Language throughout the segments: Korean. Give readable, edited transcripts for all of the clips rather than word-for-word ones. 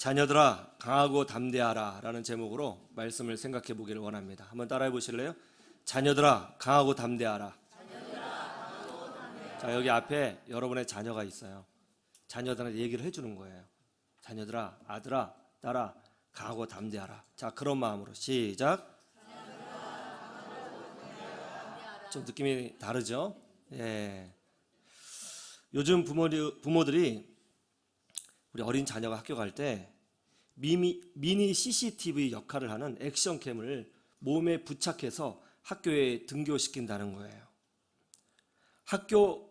자녀들아 강하고 담대하라 라는 제목으로 말씀을 생각해 보기를 원합니다. 한번 따라해 보실래요? 자녀들아 강하고 담대하라. 자, 여기 앞에 여러분의 자녀가 있어요. 자녀들한테 얘기를 해주는 거예요. 자녀들아, 아들아, 딸아, 강하고 담대하라. 자, 그런 마음으로 시작. 좀 느낌이 다르죠? 예. 요즘 부모들이 우리 어린 자녀가 학교 갈 때 미니 CCTV 역할을 하는 액션캠을 몸에 부착해서 학교에 등교시킨다는 거예요. 학교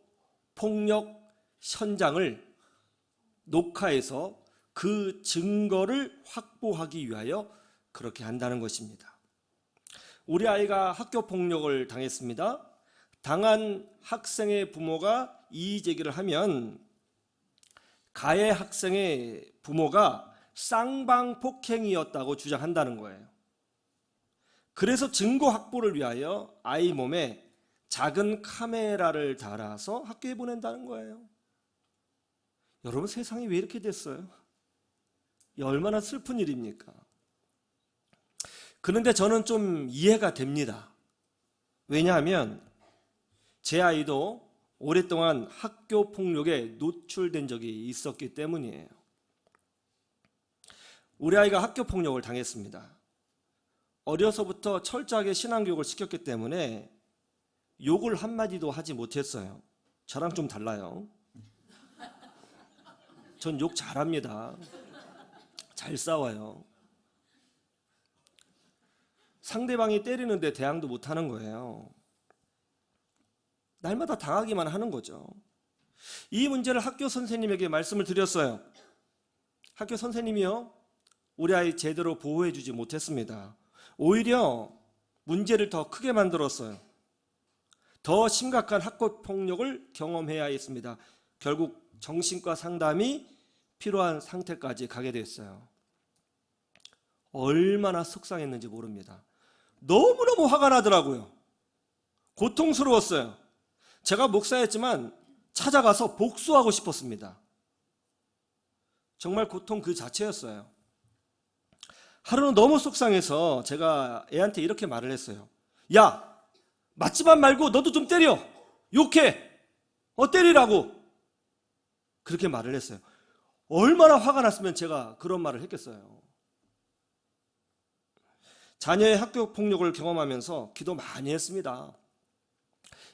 폭력 현장을 녹화해서 그 증거를 확보하기 위하여 그렇게 한다는 것입니다. 우리 아이가 학교 폭력을 당했습니다. 당한 학생의 부모가 이의 제기를 하면 가해 학생의 부모가 쌍방폭행이었다고 주장한다는 거예요. 그래서 증거 확보를 위하여 아이 몸에 작은 카메라를 달아서 학교에 보낸다는 거예요. 여러분, 세상이 왜 이렇게 됐어요? 얼마나 슬픈 일입니까? 그런데 저는 좀 이해가 됩니다. 왜냐하면 제 아이도 오랫동안 학교 폭력에 노출된 적이 있었기 때문이에요. 우리 아이가 학교 폭력을 당했습니다. 어려서부터 철저하게 신앙교육을 시켰기 때문에 욕을 한마디도 하지 못했어요. 저랑 좀 달라요. 전 욕 잘합니다. 잘 싸워요. 상대방이 때리는데 대항도 못하는 거예요. 날마다 당하기만 하는 거죠. 이 문제를 학교 선생님에게 말씀을 드렸어요. 학교 선생님이요, 우리 아이 제대로 보호해 주지 못했습니다. 오히려 문제를 더 크게 만들었어요. 더 심각한 학교 폭력을 경험해야 했습니다. 결국 정신과 상담이 필요한 상태까지 가게 됐어요. 얼마나 속상했는지 모릅니다. 너무너무 화가 나더라고요. 고통스러웠어요. 제가 목사였지만 찾아가서 복수하고 싶었습니다. 정말 고통 그 자체였어요. 하루는 너무 속상해서 제가 애한테 이렇게 말을 했어요. 야, 맞지만 말고 너도 좀 때려. 욕해. 때리라고. 그렇게 말을 했어요. 얼마나 화가 났으면 제가 그런 말을 했겠어요. 자녀의 학교 폭력을 경험하면서 기도 많이 했습니다.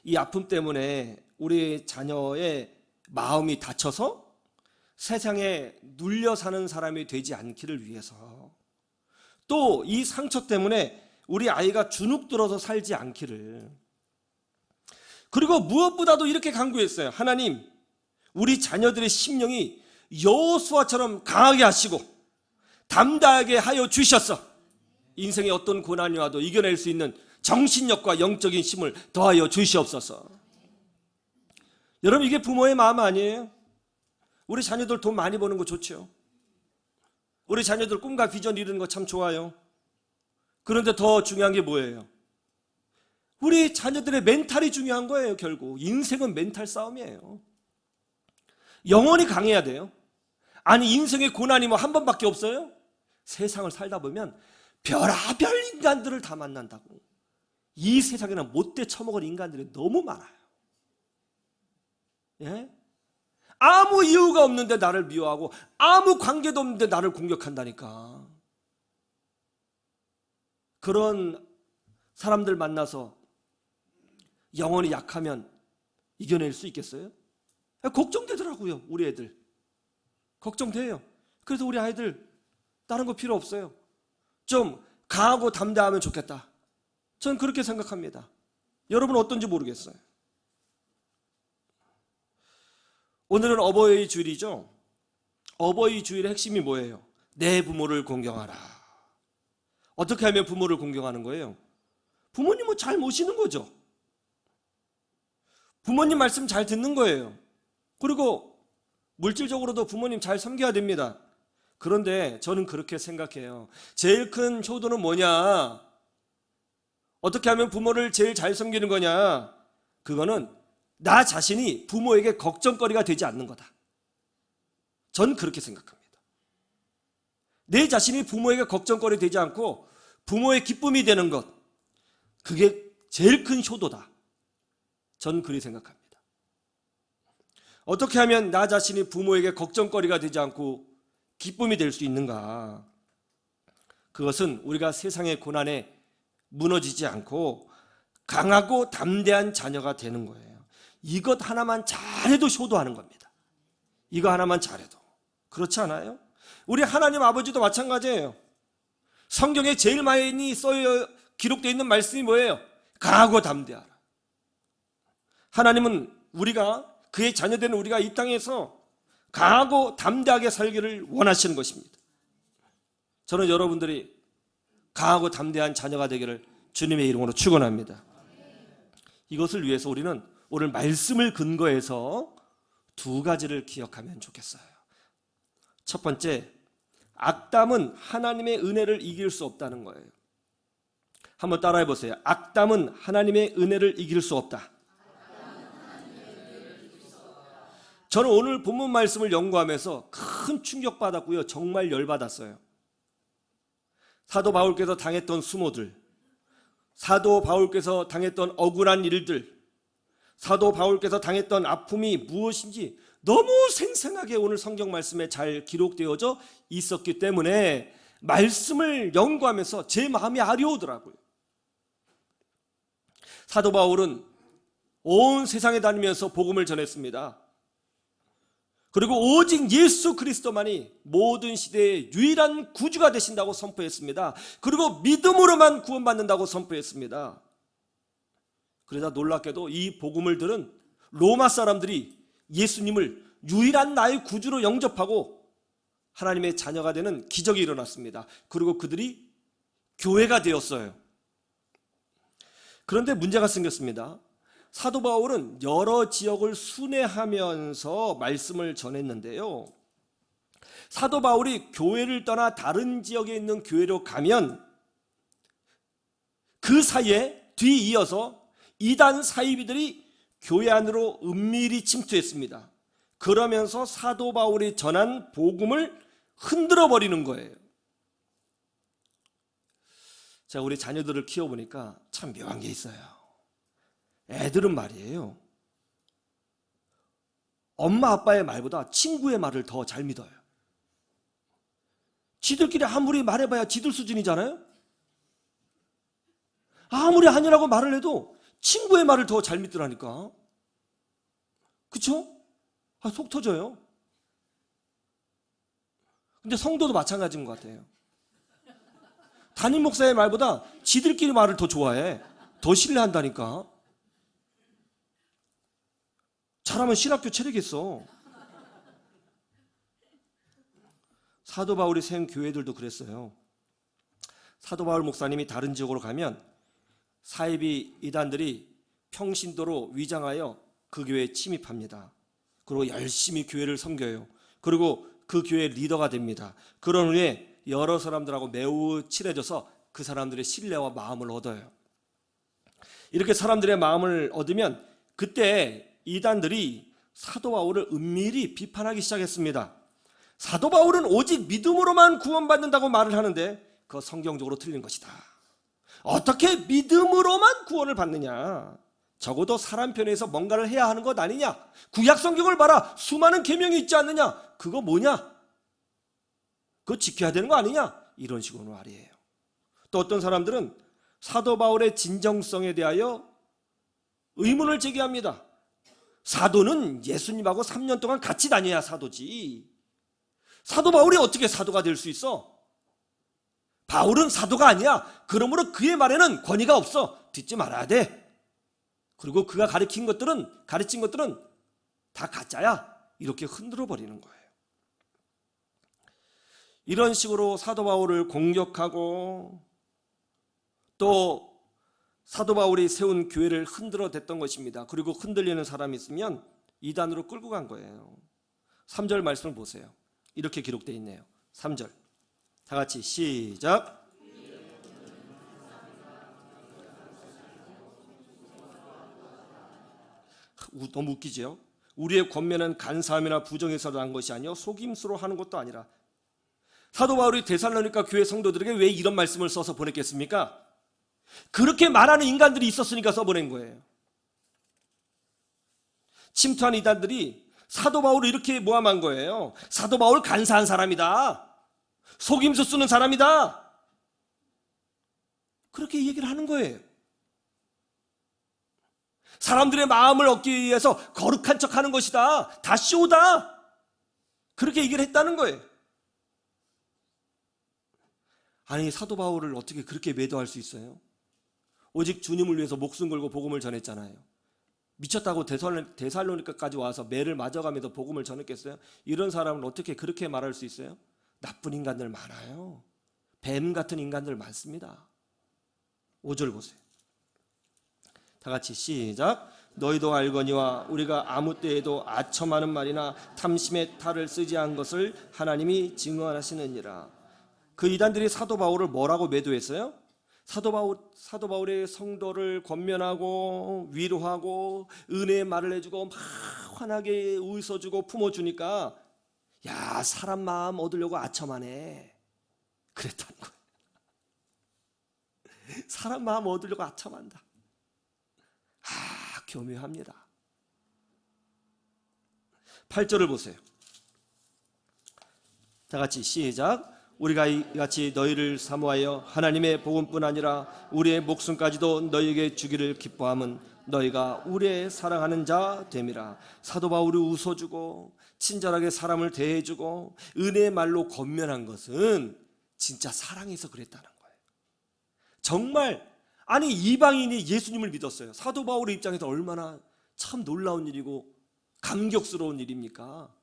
이 아픔 때문에 우리 자녀의 마음이 다쳐서 세상에 눌려 사는 사람이 되지 않기를 위해서, 또 이 상처 때문에 우리 아이가 주눅 들어서 살지 않기를, 그리고 무엇보다도 이렇게 간구했어요. 하나님, 우리 자녀들의 심령이 여호수아처럼 강하게 하시고 담대하게 하여 주셔서 인생의 어떤 고난이 와도 이겨낼 수 있는 정신력과 영적인 힘을 더하여 주시옵소서. 여러분, 이게 부모의 마음 아니에요? 우리 자녀들 돈 많이 버는 거 좋죠. 우리 자녀들 꿈과 비전 이루는 거 참 좋아요. 그런데 더 중요한 게 뭐예요? 우리 자녀들의 멘탈이 중요한 거예요. 결국 인생은 멘탈 싸움이에요. 영혼이 강해야 돼요. 아니, 인생의 고난이 뭐 한 번밖에 없어요? 세상을 살다 보면 별의별 인간들을 다 만난다고. 이 세상에는 못돼 처먹을 인간들이 너무 많아요. 예? 아무 이유가 없는데 나를 미워하고 아무 관계도 없는데 나를 공격한다니까. 그런 사람들 만나서 영혼이 약하면 이겨낼 수 있겠어요? 걱정되더라고요. 우리 애들 걱정돼요. 그래서 우리 아이들 다른 거 필요 없어요. 좀 강하고 담대하면 좋겠다. 저는 그렇게 생각합니다. 여러분은 어떤지 모르겠어요. 오늘은 어버이 주일이죠. 어버이 주일의 핵심이 뭐예요? 내 부모를 공경하라. 어떻게 하면 부모를 공경하는 거예요? 부모님은 잘 모시는 거죠. 부모님 말씀 잘 듣는 거예요. 그리고 물질적으로도 부모님 잘 섬겨야 됩니다. 그런데 저는 그렇게 생각해요. 제일 큰 효도는 뭐냐? 어떻게 하면 부모를 제일 잘 섬기는 거냐? 그거는 나 자신이 부모에게 걱정거리가 되지 않는 거다. 전 그렇게 생각합니다. 내 자신이 부모에게 걱정거리 되지 않고 부모의 기쁨이 되는 것, 그게 제일 큰 효도다. 전 그리 생각합니다. 어떻게 하면 나 자신이 부모에게 걱정거리가 되지 않고 기쁨이 될 수 있는가? 그것은 우리가 세상의 고난에 무너지지 않고 강하고 담대한 자녀가 되는 거예요. 이것 하나만 잘해도 효도하는 겁니다. 이거 하나만 잘해도. 그렇지 않아요? 우리 하나님 아버지도 마찬가지예요. 성경에 제일 많이 기록되어 있는 말씀이 뭐예요? 강하고 담대하라. 하나님은 우리가, 그의 자녀된 우리가 이 땅에서 강하고 담대하게 살기를 원하시는 것입니다. 저는 여러분들이 강하고 담대한 자녀가 되기를 주님의 이름으로 축원합니다. 이것을 위해서 우리는 오늘 말씀을 근거해서 두 가지를 기억하면 좋겠어요. 첫 번째, 악담은 하나님의 은혜를 이길 수 없다는 거예요. 한번 따라해 보세요. 악담은 하나님의 은혜를 이길 수 없다. 저는 오늘 본문 말씀을 연구하면서 큰 충격받았고요. 정말 열받았어요. 사도 바울께서 당했던 수모들, 사도 바울께서 당했던 억울한 일들, 사도 바울께서 당했던 아픔이 무엇인지 너무 생생하게 오늘 성경 말씀에 잘 기록되어져 있었기 때문에 말씀을 연구하면서 제 마음이 아려오더라고요. 사도 바울은 온 세상에 다니면서 복음을 전했습니다. 그리고 오직 예수 그리스도만이 모든 시대의 유일한 구주가 되신다고 선포했습니다. 그리고 믿음으로만 구원받는다고 선포했습니다. 그러자 놀랍게도 이 복음을 들은 로마 사람들이 예수님을 유일한 나의 구주로 영접하고 하나님의 자녀가 되는 기적이 일어났습니다. 그리고 그들이 교회가 되었어요. 그런데 문제가 생겼습니다. 사도 바울은 여러 지역을 순회하면서 말씀을 전했는데요. 사도 바울이 교회를 떠나 다른 지역에 있는 교회로 가면 그 사이에 뒤이어서 이단 사이비들이 교회 안으로 은밀히 침투했습니다. 그러면서 사도 바울이 전한 복음을 흔들어 버리는 거예요. 제가 우리 자녀들을 키워보니까 참 묘한 게 있어요. 애들은 말이에요, 엄마 아빠의 말보다 친구의 말을 더 잘 믿어요. 지들끼리 아무리 말해봐야 지들 수준이잖아요. 아무리 아니라고 말을 해도 친구의 말을 더 잘 믿더라니까. 그쵸? 속 터져요. 근데 성도도 마찬가지인 것 같아요. 담임 목사의 말보다 지들끼리 말을 더 좋아해. 더 신뢰한다니까. 잘하면 신학교 차리겠어. 사도 바울이 세운 교회들도 그랬어요. 사도 바울 목사님이 다른 지역으로 가면 사이비 이단들이 평신도로 위장하여 그 교회에 침입합니다. 그리고 열심히 교회를 섬겨요. 그리고 그 교회의 리더가 됩니다. 그런 후에 여러 사람들하고 매우 친해져서 그 사람들의 신뢰와 마음을 얻어요. 이렇게 사람들의 마음을 얻으면 그때 이단들이 사도 바울을 은밀히 비판하기 시작했습니다. 사도 바울은 오직 믿음으로만 구원받는다고 말을 하는데 그거 성경적으로 틀린 것이다. 어떻게 믿음으로만 구원을 받느냐? 적어도 사람 편에서 뭔가를 해야 하는 것 아니냐? 구약 성경을 봐라. 수많은 계명이 있지 않느냐? 그거 뭐냐? 그거 지켜야 되는 거 아니냐? 이런 식으로 말이에요. 또 어떤 사람들은 사도 바울의 진정성에 대하여 의문을 제기합니다. 사도는 예수님하고 3년 동안 같이 다녀야 사도지. 사도 바울이 어떻게 사도가 될 수 있어? 바울은 사도가 아니야. 그러므로 그의 말에는 권위가 없어. 듣지 말아야 돼. 그리고 그가 가르친 것들은 다 가짜야. 이렇게 흔들어 버리는 거예요. 이런 식으로 사도 바울을 공격하고 또 사도 바울이 세운 교회를 흔들어 댔던 것입니다. 그리고 흔들리는 사람이 있으면 이단으로 끌고 간 거예요. 3절 말씀을 보세요. 이렇게 기록되어 있네요. 3절 다 같이 시작. 너무 웃기죠? 우리의 권면은 간사함이나 부정에서 난 것이 아니요 속임수로 하는 것도 아니라 사도 바울이 데살로니가 교회 성도들에게 왜 이런 말씀을 써서 보냈겠습니까? 그렇게 말하는 인간들이 있었으니까 써보낸 거예요. 침투한 이단들이 사도 바울을 이렇게 모함한 거예요. 사도 바울 간사한 사람이다, 속임수 쓰는 사람이다, 그렇게 얘기를 하는 거예요. 사람들의 마음을 얻기 위해서 거룩한 척하는 것이다, 다 쇼다, 그렇게 얘기를 했다는 거예요. 아니, 사도 바울을 어떻게 그렇게 매도할 수 있어요? 오직 주님을 위해서 목숨 걸고 복음을 전했잖아요. 미쳤다고 데살로니가까지 와서 매를 맞아가면서 복음을 전했겠어요? 이런 사람은 어떻게 그렇게 말할 수 있어요? 나쁜 인간들 많아요. 뱀 같은 인간들 많습니다. 5절 보세요. 다 같이 시작. 너희도 알거니와 우리가 아무 때에도 아첨하는 말이나 탐심의 탈을 쓰지 않은 것을 하나님이 증언하시느니라. 그 이단들이 사도 바울을 뭐라고 매도했어요? 사도 바울의 성도를 권면하고 위로하고 은혜의 말을 해주고 막 환하게 웃어주고 품어주니까, 야, 사람 마음 얻으려고 아첨하네, 그랬다는 거예요. 사람 마음 얻으려고 아첨한다. 교묘합니다. 8절을 보세요. 다 같이 시작. 우리가 이같이 너희를 사모하여 하나님의 복음뿐 아니라 우리의 목숨까지도 너희에게 주기를 기뻐함은 너희가 우리의 사랑하는 자 됨이라. 사도 바울이 웃어주고 친절하게 사람을 대해주고 은혜의 말로 권면한 것은 진짜 사랑해서 그랬다는 거예요. 정말, 아니, 이방인이 예수님을 믿었어요. 사도 바울의 입장에서 얼마나 참 놀라운 일이고 감격스러운 일입니까?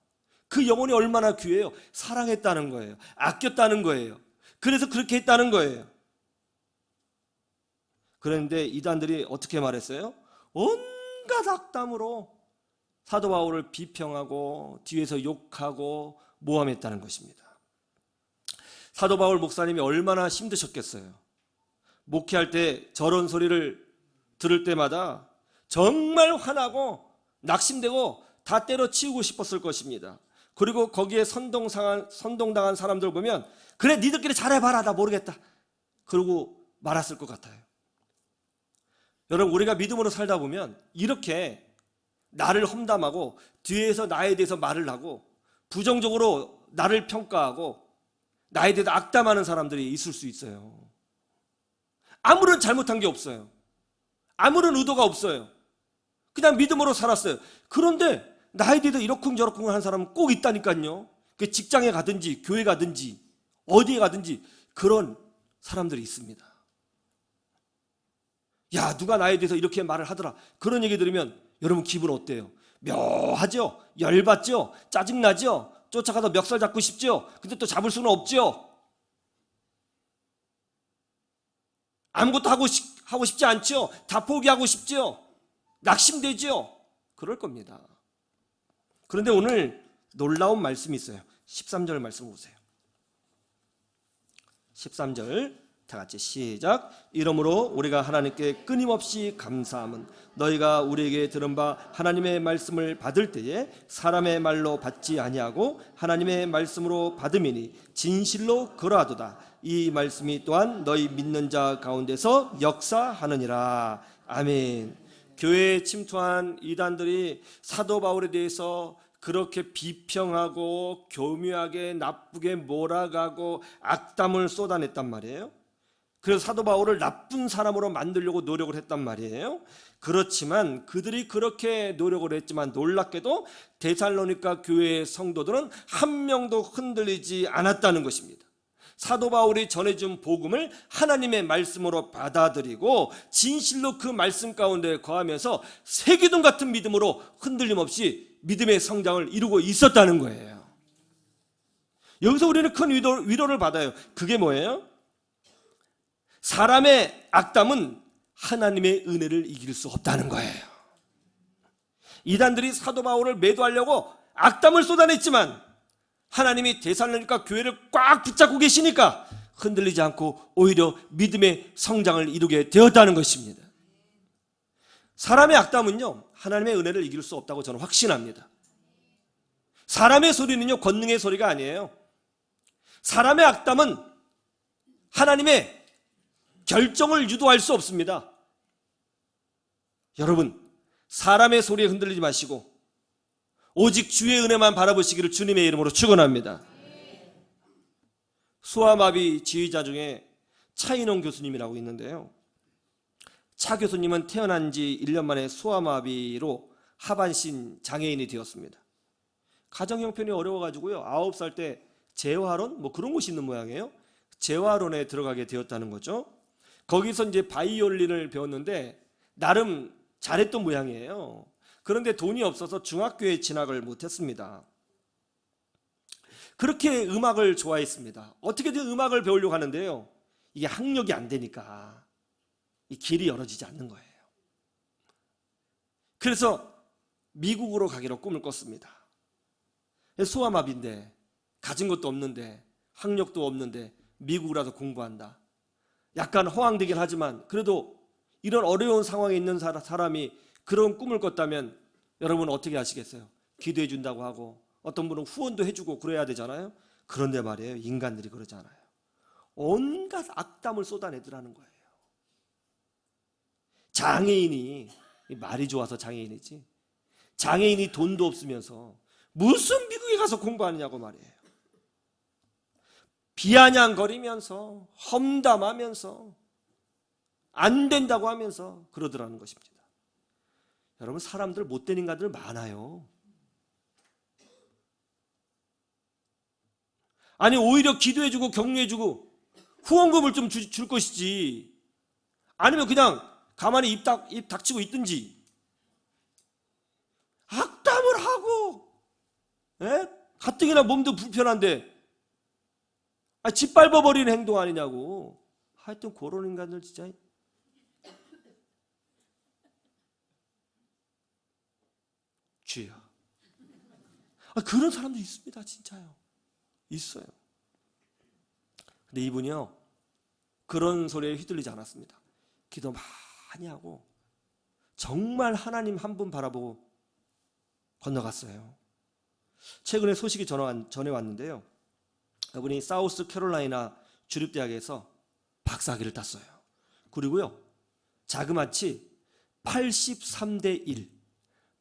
그 영혼이 얼마나 귀해요. 사랑했다는 거예요. 아꼈다는 거예요. 그래서 그렇게 했다는 거예요. 그런데 이단들이 어떻게 말했어요? 온갖 악담으로 사도 바울을 비평하고 뒤에서 욕하고 모함했다는 것입니다. 사도 바울 목사님이 얼마나 힘드셨겠어요. 목회할 때 저런 소리를 들을 때마다 정말 화나고 낙심되고 다 때려치우고 싶었을 것입니다. 그리고 거기에 선동당한 사람들 보면, 그래, 니들끼리 잘해봐라, 나 모르겠다, 그러고 말았을 것 같아요. 여러분, 우리가 믿음으로 살다 보면 이렇게 나를 험담하고 뒤에서 나에 대해서 말을 하고 부정적으로 나를 평가하고 나에 대해서 악담하는 사람들이 있을 수 있어요. 아무런 잘못한 게 없어요. 아무런 의도가 없어요. 그냥 믿음으로 살았어요. 그런데 나에 대해서 이러쿵저러쿵 하는 사람은 꼭 있다니까요. 그 직장에 가든지 교회 가든지 어디에 가든지 그런 사람들이 있습니다. 야, 누가 나에 대해서 이렇게 말을 하더라, 그런 얘기 들으면 여러분 기분 어때요? 묘하죠? 열받죠? 짜증나죠? 쫓아가서 멱살 잡고 싶죠? 근데 또 잡을 수는 없죠? 아무것도 하고 싶지 않죠? 다 포기하고 싶죠? 낙심되죠? 그럴 겁니다. 그런데 오늘 놀라운 말씀이 있어요. 13절 말씀 보세요. 13절 다 같이 시작. 이러므로 우리가 하나님께 끊임없이 감사함은 너희가 우리에게 들은 바 하나님의 말씀을 받을 때에 사람의 말로 받지 아니하고 하나님의 말씀으로 받음이니 진실로 그러하도다. 이 말씀이 또한 너희 믿는 자 가운데서 역사하느니라. 아멘. 교회에 침투한 이단들이 사도 바울에 대해서 그렇게 비평하고 교묘하게 나쁘게 몰아가고 악담을 쏟아냈단 말이에요. 그래서 사도 바울을 나쁜 사람으로 만들려고 노력을 했단 말이에요. 그렇지만 그들이 그렇게 노력을 했지만 놀랍게도 데살로니가 교회의 성도들은 한 명도 흔들리지 않았다는 것입니다. 사도 바울이 전해준 복음을 하나님의 말씀으로 받아들이고 진실로 그 말씀 가운데 거하면서 새기둥 같은 믿음으로 흔들림 없이 믿음의 성장을 이루고 있었다는 거예요. 여기서 우리는 큰 위로를 받아요. 그게 뭐예요? 사람의 악담은 하나님의 은혜를 이길 수 없다는 거예요. 이단들이 사도 바울을 매도하려고 악담을 쏟아냈지만 하나님이 데살로니가 교회를 꽉 붙잡고 계시니까 흔들리지 않고 오히려 믿음의 성장을 이루게 되었다는 것입니다. 사람의 악담은요, 하나님의 은혜를 이길 수 없다고 저는 확신합니다. 사람의 소리는요, 권능의 소리가 아니에요. 사람의 악담은 하나님의 결정을 유도할 수 없습니다. 여러분, 사람의 소리에 흔들리지 마시고 오직 주의 은혜만 바라보시기를 주님의 이름으로 축원합니다. 소아마비 지휘자 중에 차인홍 교수님이라고 있는데요, 차 교수님은 태어난 지 1년 만에 소아마비로 하반신 장애인이 되었습니다. 가정 형편이 어려워가지고요, 9살 때 재활원 뭐 그런 곳이 있는 모양이에요. 재활원에 들어가게 되었다는 거죠. 거기서 이제 바이올린을 배웠는데 나름 잘했던 모양이에요. 그런데 돈이 없어서 중학교에 진학을 못했습니다. 그렇게 음악을 좋아했습니다. 어떻게든 음악을 배우려고 하는데요, 이게 학력이 안 되니까 이 길이 열어지지 않는 거예요. 그래서 미국으로 가기로 꿈을 꿨습니다. 소아마비인데 가진 것도 없는데 학력도 없는데 미국이라도 공부한다. 약간 허황되긴 하지만 그래도 이런 어려운 상황에 있는 사람이 그런 꿈을 꿨다면 여러분 어떻게 하시겠어요? 기도해 준다고 하고 어떤 분은 후원도 해주고 그래야 되잖아요. 그런데 말이에요, 인간들이 그러잖아요. 온갖 악담을 쏟아내더라는 거예요. 장애인이, 말이 좋아서 장애인이지, 장애인이 돈도 없으면서 무슨 미국에 가서 공부하느냐고 말이에요. 비아냥거리면서 험담하면서 안 된다고 하면서 그러더라는 것입니다. 여러분, 사람들 못된 인간들 많아요. 아니, 오히려 기도해주고 격려해주고 후원금을 좀 줄 것이지, 아니면 그냥 가만히 입 닥치고 있든지, 악담을 하고, 가뜩이나 몸도 불편한데 짓밟아버리는 행동 아니냐고. 하여튼 그런 인간들 진짜 주여. 그런 사람도 있습니다. 진짜요. 있어요. 근데 이분이요, 그런 소리에 휘둘리지 않았습니다. 기도 많이 하고 정말 하나님 한 분 바라보고 건너갔어요. 최근에 소식이 전해 왔는데요, 그분이 사우스 캐롤라이나 주립대학에서 박사학위를 땄어요. 그리고요, 자그마치 83대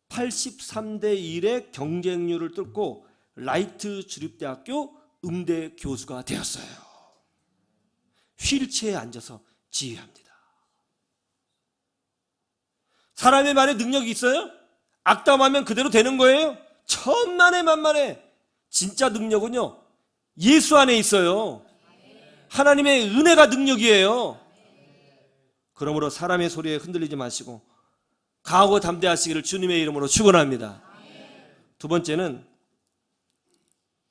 1의 경쟁률을 뚫고 라이트 주립대학교 음대 교수가 되었어요. 휠체어에 앉아서 지휘합니다. 사람의 말에 능력이 있어요? 악담하면 그대로 되는 거예요? 천만에 만만에. 진짜 능력은요, 예수 안에 있어요. 하나님의 은혜가 능력이에요. 그러므로 사람의 소리에 흔들리지 마시고 강하고 담대하시기를 주님의 이름으로 축원합니다. 두 번째는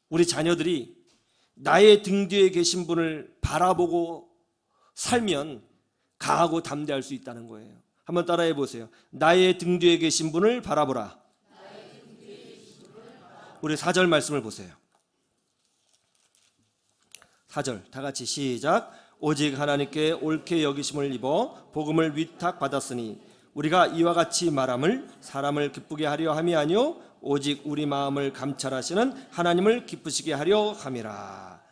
우리 자녀들이 나의 등 뒤에 계신 분을 바라보고 살면 강하고 담대할 수 있다는 거예요. 한번 따라해 보세요. 나의 등 뒤에 계신 분을 바라보라. 우리 4절 말씀을 보세요. 4절 다 같이 시작. 오직 하나님께 옳게 여기심을 입어 복음을 위탁받았으니 우리가 이와 같이 말함을 사람을 기쁘게 하려 함이 아니요 오직 우리 마음을 감찰하시는 하나님을 기쁘시게 하려 함이라.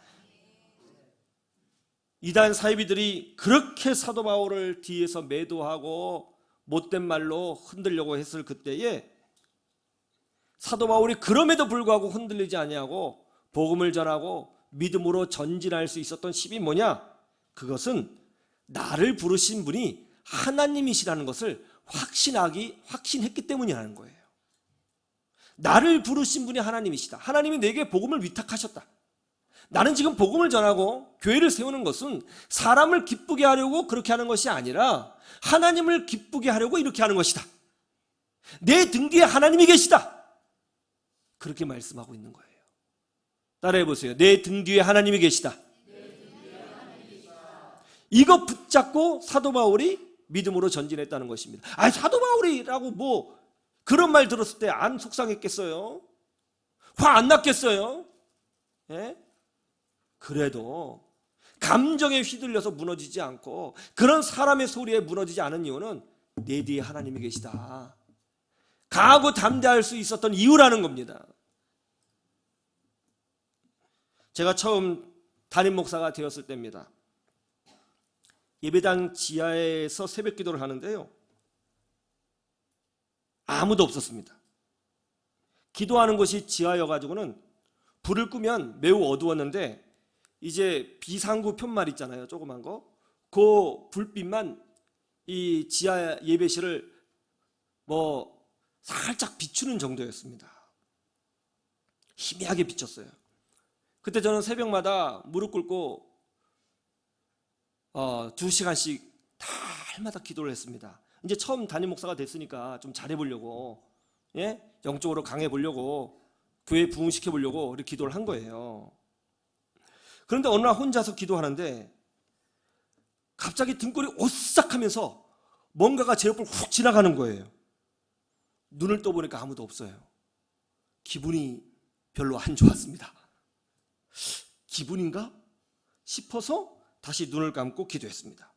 이단 사이비들이 그렇게 사도 바울을 뒤에서 매도하고 못된 말로 흔들려고 했을 그때에 사도 바울이 그럼에도 불구하고 흔들리지 아니하고 복음을 전하고 믿음으로 전진할 수 있었던 힘이 뭐냐? 그것은 나를 부르신 분이 하나님이시라는 것을 확신했기 때문이라는 거예요. 나를 부르신 분이 하나님이시다. 하나님이 내게 복음을 위탁하셨다. 나는 지금 복음을 전하고 교회를 세우는 것은 사람을 기쁘게 하려고 그렇게 하는 것이 아니라 하나님을 기쁘게 하려고 이렇게 하는 것이다. 내 등 뒤에 하나님이 계시다. 그렇게 말씀하고 있는 거예요. 따라해 보세요. 내 등 뒤에 하나님이 계시다. 이거 붙잡고 사도 바울이 믿음으로 전진했다는 것입니다. 사도 바울이라고 뭐 그런 말 들었을 때 안 속상했겠어요? 화 안 났겠어요? 예? 그래도 감정에 휘둘려서 무너지지 않고 그런 사람의 소리에 무너지지 않은 이유는 내 뒤에 하나님이 계시다. 강하고 담대할 수 있었던 이유라는 겁니다. 제가 처음 담임 목사가 되었을 때입니다. 예배당 지하에서 새벽 기도를 하는데요, 아무도 없었습니다. 기도하는 곳이 지하여가지고는 불을 끄면 매우 어두웠는데, 이제 비상구 편말 있잖아요, 조그만 거. 그 불빛만 이 지하 예배실을 살짝 비추는 정도였습니다. 희미하게 비쳤어요. 그때 저는 새벽마다 무릎 꿇고 2시간씩 달마다 기도를 했습니다. 이제 처음 담임 목사가 됐으니까 좀 잘해보려고, 영적으로 강해보려고, 교회 부흥시켜보려고 이렇게 기도를 한 거예요. 그런데 어느 날 혼자서 기도하는데 갑자기 등골이 오싹하면서 뭔가가 제 옆을 훅 지나가는 거예요. 눈을 떠보니까 아무도 없어요. 기분이 별로 안 좋았습니다. 기분인가 싶어서 다시 눈을 감고 기도했습니다.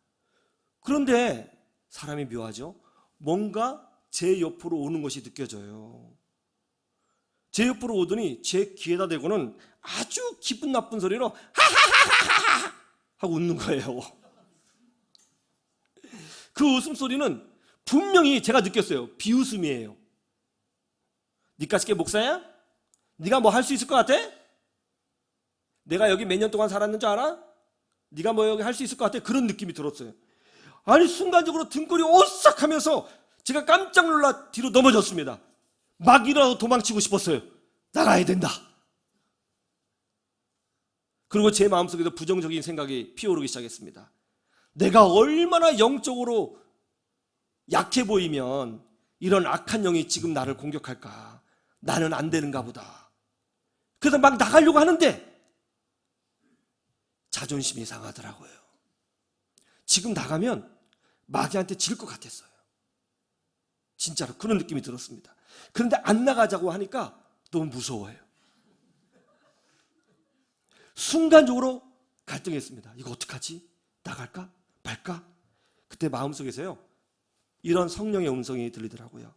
그런데 사람이 묘하죠. 뭔가 제 옆으로 오는 것이 느껴져요. 제 옆으로 오더니 제 귀에다 대고는 아주 기분 나쁜 소리로 하하하하하 하고 웃는 거예요. 그 웃음소리는 분명히 제가 느꼈어요. 비웃음이에요. 니까짓게 목사야? 네가 뭐 할 수 있을 것 같아? 내가 여기 몇 년 동안 살았는 줄 알아? 네가 뭐 여기 할 수 있을 것 같아? 그런 느낌이 들었어요. 아니, 순간적으로 등골이 오싹하면서 제가 깜짝 놀라 뒤로 넘어졌습니다. 막 일어나서 도망치고 싶었어요. 나가야 된다. 그리고 제 마음속에도 부정적인 생각이 피어오르기 시작했습니다. 내가 얼마나 영적으로 약해 보이면 이런 악한 영이 지금 나를 공격할까? 나는 안 되는가 보다. 그래서 막 나가려고 하는데 자존심이 상하더라고요. 지금 나가면 마귀한테 질 것 같았어요. 진짜로 그런 느낌이 들었습니다. 그런데 안 나가자고 하니까 너무 무서워요. 순간적으로 갈등했습니다. 이거 어떡하지? 나갈까? 말까? 그때 마음속에서요, 이런 성령의 음성이 들리더라고요.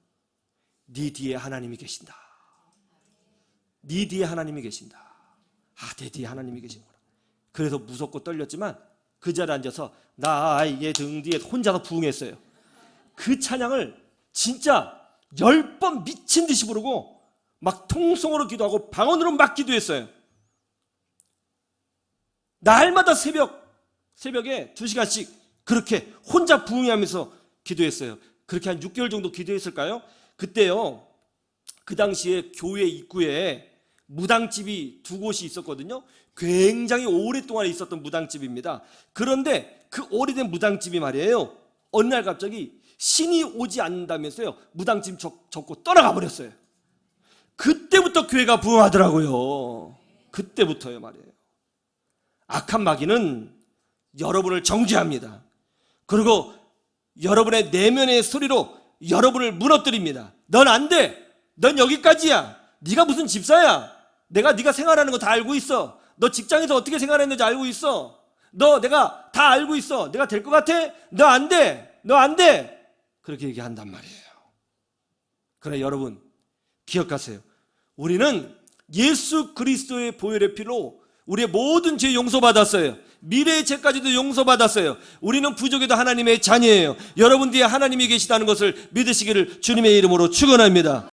네 뒤에 하나님이 계신다. 네 뒤에 하나님이 계신다. 내 뒤에 하나님이 계시구나. 그래서 무섭고 떨렸지만 그 자리에 앉아서 나의 등 뒤에 혼자서 부흥했어요. 그 찬양을 진짜 10번 미친 듯이 부르고 막 통성으로 기도하고 방언으로 막 기도했어요. 날마다 새벽에 2시간씩 그렇게 혼자 부흥하면서 기도했어요. 그렇게 한 6개월 정도 기도했을까요? 그때요, 그 당시에 교회 입구에 무당집이 2곳이 있었거든요. 굉장히 오랫동안 있었던 무당집입니다. 그런데 그 오래된 무당집이 말이에요, 어느 날 갑자기 신이 오지 않는다면서요, 무당집 접고 떠나가 버렸어요. 그때부터 교회가 부흥하더라고요. 그때부터요 말이에요. 악한 마귀는 여러분을 정죄합니다. 그리고 여러분의 내면의 소리로 여러분을 무너뜨립니다. 넌 안 돼. 넌 여기까지야. 네가 무슨 집사야. 네가 생활하는 거 다 알고 있어. 너 직장에서 어떻게 생활했는지 알고 있어. 내가 다 알고 있어. 내가 될 것 같아? 너 안 돼. 너 안 돼. 그렇게 얘기한단 말이에요. 그러나 여러분 기억하세요. 우리는 예수 그리스도의 보혈의 피로 우리의 모든 죄 용서받았어요. 미래의 죄까지도 용서받았어요. 우리는 부족해도 하나님의 자녀예요. 여러분 뒤에 하나님이 계시다는 것을 믿으시기를 주님의 이름으로 축원합니다.